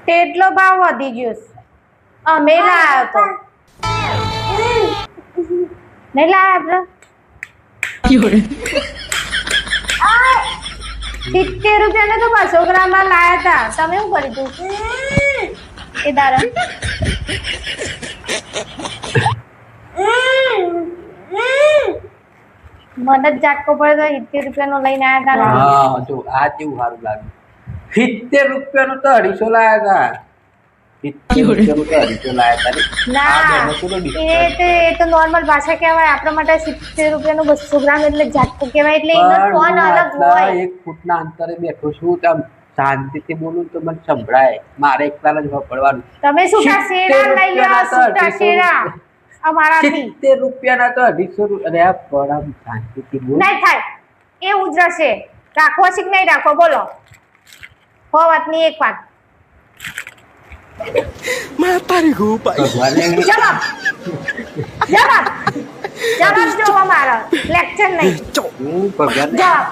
તેટલો ભાવ વધી ગયો છે. અમે લાવ્યો તો નહીં લાવ્યા આપણે 70 રૂપિયાના તો 200 ગ્રામ માં લાયા હતા. તમે શું કરી તું એ દારા મને જ જાટકો પડે તો 70 રૂપિયાનો લઈને આવ્યા હતા. હા જો આ કેવું સારું લાગ્યું. 70 રૂપિયાનું તો 250 લાયા હતા. 70 રૂપિયાનું તો 250 લાયા હતા. ના એ તો નોર્મલ ભાષા કહેવાય. આપણા માટે 70 રૂપિયાનું 200 ગ્રામ એટલે જાટકો કહેવાય. એટલે એનો ટોન અલગ હોય. 1 ફૂટના અંતરે બેઠો છું તમ શાંતિથી બોલું તો મને સંભળાય. મારે એકલાને જ વાપરવાનું. તમે સુટા શેરા લઈ લો. સુટા શેરા અમારાથી 70 રૂપિયાના તો 250 અરે આ પડમ શાંતિથી બોલ. નહીં થાય એ ઉજરાશે. રાખવો છે કે નહીં રાખવો બોલો. હો વાતની એક વાત ભગવાને જવાબ જવાબ જવાબ જો અમારો લેક્ચર નહીં હું ભગવાન જવાબ